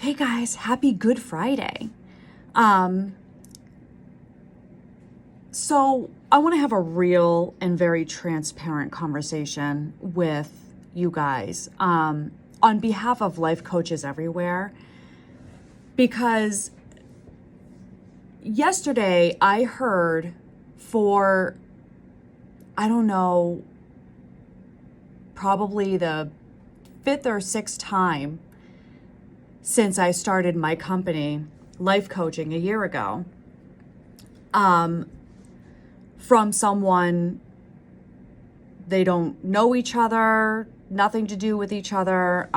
Hey guys, happy Good Friday. So I want to have a real and very transparent conversation with you guys on behalf of life coaches everywhere, because yesterday I heard for, I don't know, probably the fifth or sixth time since I started my company, Life Coaching, a year ago, from someone, they don't know each other, nothing to do with each other,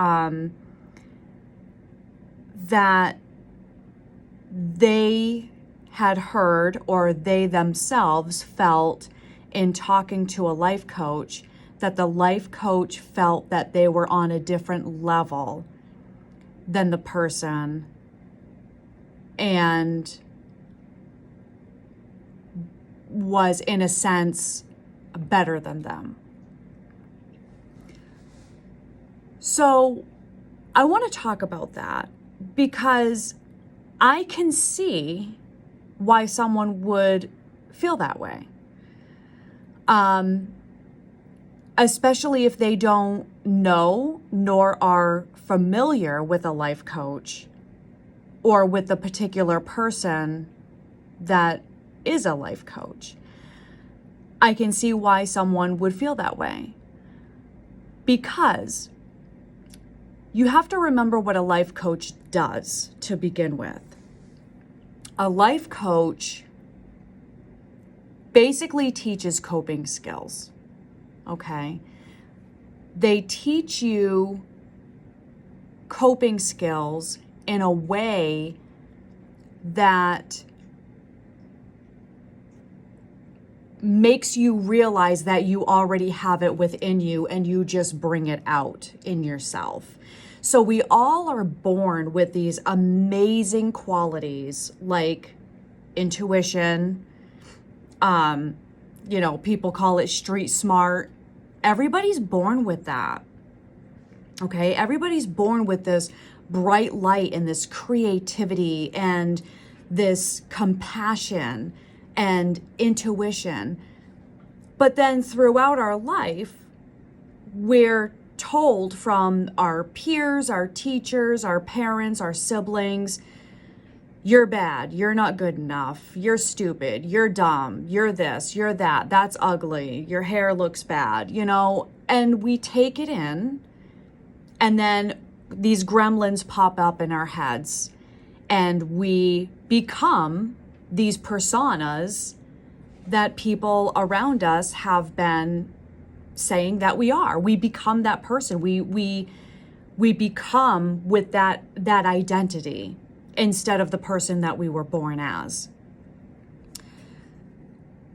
that they had heard, or they themselves felt in talking to a life coach, that the life coach felt that they were on a different level than the person and was, in a sense, better than them. So I want to talk about that because I can see why someone would feel that way. Especially if they don't know nor are familiar with a life coach or with the particular person that is a life coach. I can see why someone would feel that way, because you have to remember what a life coach does to begin with. A life coach basically teaches coping skills, okay? They teach you coping skills in a way that makes you realize that you already have it within you and you just bring it out in yourself. So we all are born with these amazing qualities like intuition, people call it street smart. Everybody's born with that. Okay, everybody's born with this bright light and this creativity and this compassion and intuition. But then throughout our life, we're told from our peers, our teachers, our parents, our siblings, you're bad, you're not good enough, you're stupid, you're dumb, you're this, you're that, that's ugly, your hair looks bad, and we take it in. And then these gremlins pop up in our heads and we become these personas that people around us have been saying that we are. We become that person. We become with that identity instead of the person that we were born as.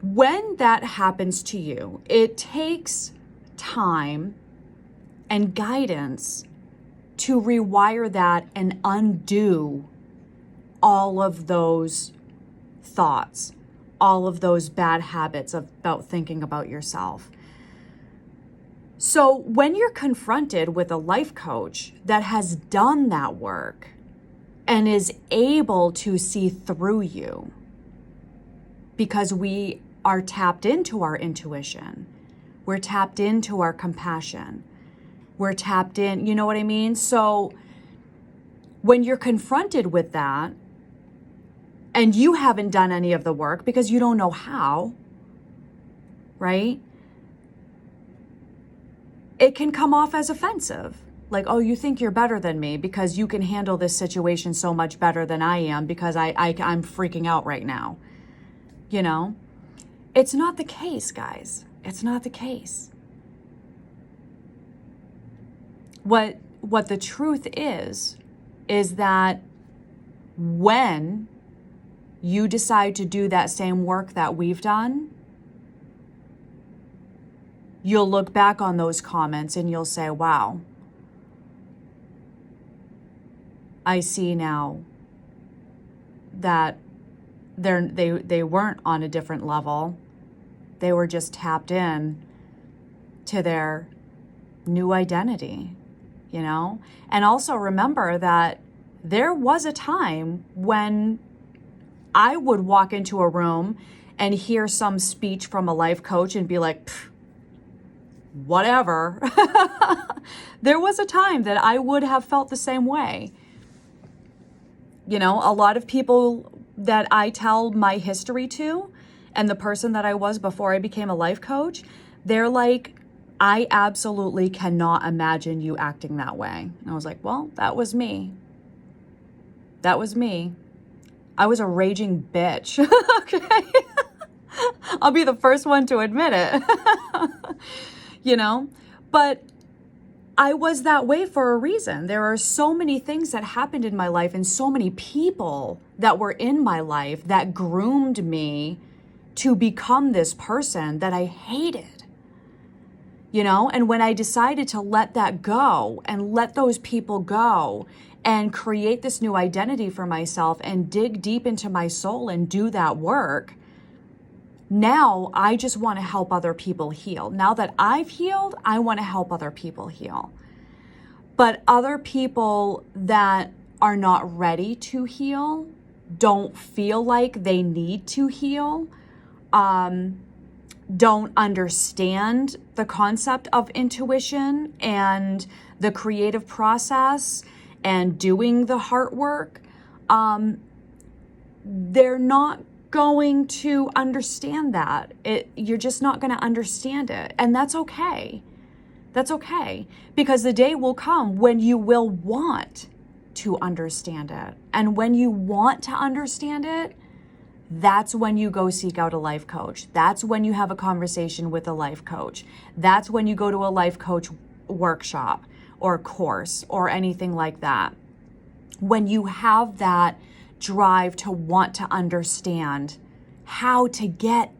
When that happens to you, it takes time and guidance to rewire that and undo all of those thoughts, all of those bad habits about thinking about yourself. So when you're confronted with a life coach that has done that work and is able to see through you, because we are tapped into our intuition, we're tapped into our compassion, we're tapped in, you know what I mean? So when you're confronted with that, and you haven't done any of the work because you don't know how, right? It can come off as offensive. Like, oh, you think you're better than me because you can handle this situation so much better than I am because I'm freaking out right now. It's not the case, guys. It's not the case. What the truth is that when you decide to do that same work that we've done, you'll look back on those comments and you'll say, wow, I see now that they weren't on a different level. They were just tapped in to their new identity, And also remember that there was a time when I would walk into a room and hear some speech from a life coach and be like, whatever. There was a time that I would have felt the same way. You know, a lot of people that I tell my history to and the person that I was before I became a life coach, they're like, I absolutely cannot imagine you acting that way. And I was like, well, that was me. That was me. I was a raging bitch. Okay. I'll be the first one to admit it. You know, but I was that way for a reason. There are so many things that happened in my life and so many people that were in my life that groomed me to become this person that I hated. You know, and when I decided to let that go and let those people go and create this new identity for myself and dig deep into my soul and do that work, now I just want to help other people heal. Now that I've healed, I want to help other people heal. But other people that are not ready to heal, don't feel like they need to heal, don't understand the concept of intuition and the creative process and doing the heart work, they're not going to understand that. You're just not going to understand it. And that's okay. That's okay. Because the day will come when you will want to understand it. And when you want to understand it, that's when you go seek out a life coach. That's when you have a conversation with a life coach. That's when you go to a life coach workshop or course or anything like that. When you have that drive to want to understand how to get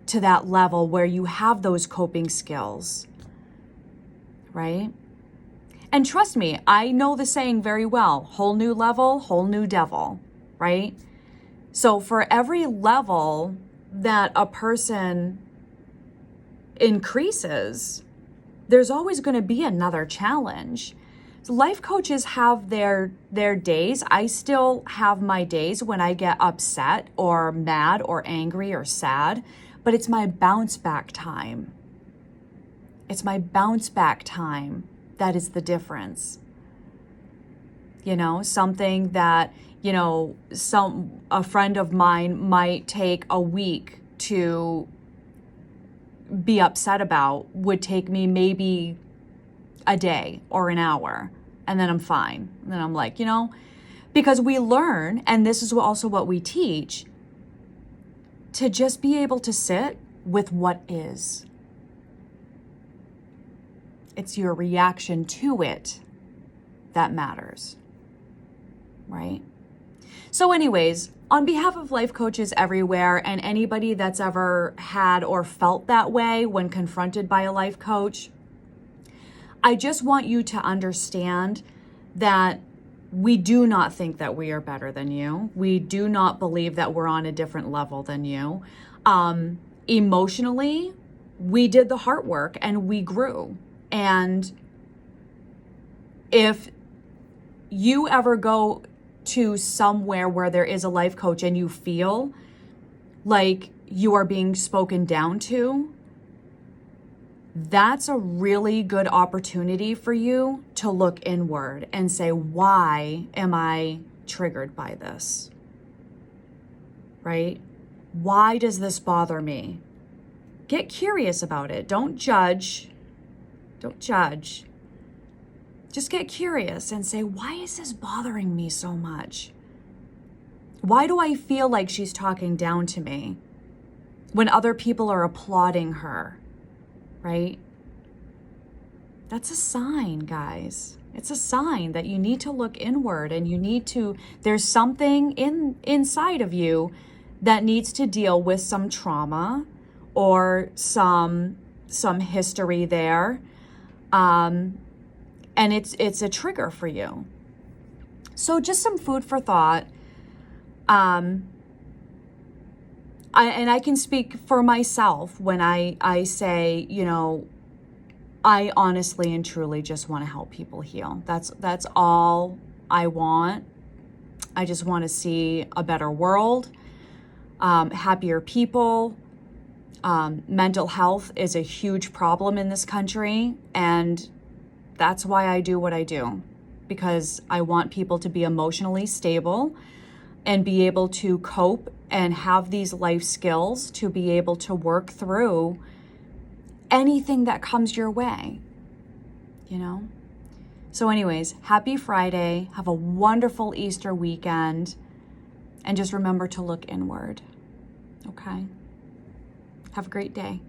to that level where you have those coping skills, right? And trust me, I know the saying very well, whole new level, whole new devil, right? So for every level that a person increases, there's always going to be another challenge. So life coaches have their days. I still have my days when I get upset or mad or angry or sad, but it's my bounce back time. It's my bounce back time that is the difference. You know, something that, you know, a friend of mine might take a week to be upset about would take me maybe a day or an hour, and then I'm fine. And then I'm like, you know, because we learn, and this is also what we teach, to just be able to sit with what is. It's your reaction to it that matters, right? So anyways, on behalf of life coaches everywhere and anybody that's ever had or felt that way when confronted by a life coach, I just want you to understand that we do not think that we are better than you. We do not believe that we're on a different level than you. Emotionally, we did the heart work and we grew. And if you ever go to somewhere where there is a life coach and you feel like you are being spoken down to, that's a really good opportunity for you to look inward and say, why am I triggered by this? Right? Why does this bother me? Get curious about it. Don't judge. Don't judge. Just get curious and say, why is this bothering me so much? Why do I feel like she's talking down to me when other people are applauding her? Right? That's a sign, guys. It's a sign that you need to look inward and you need to, there's something inside of you that needs to deal with some trauma or some history there. And it's a trigger for you. So just some food for thought. I can speak for myself when I say, you know, I honestly and truly just want to help people heal. That's all I want. I just want to see a better world, happier people. Mental health is a huge problem in this country, and that's why I do what I do, because I want people to be emotionally stable and be able to cope and have these life skills to be able to work through anything that comes your way, you know? So anyways, happy Friday. Have a wonderful Easter weekend. And just remember to look inward, okay? Have a great day.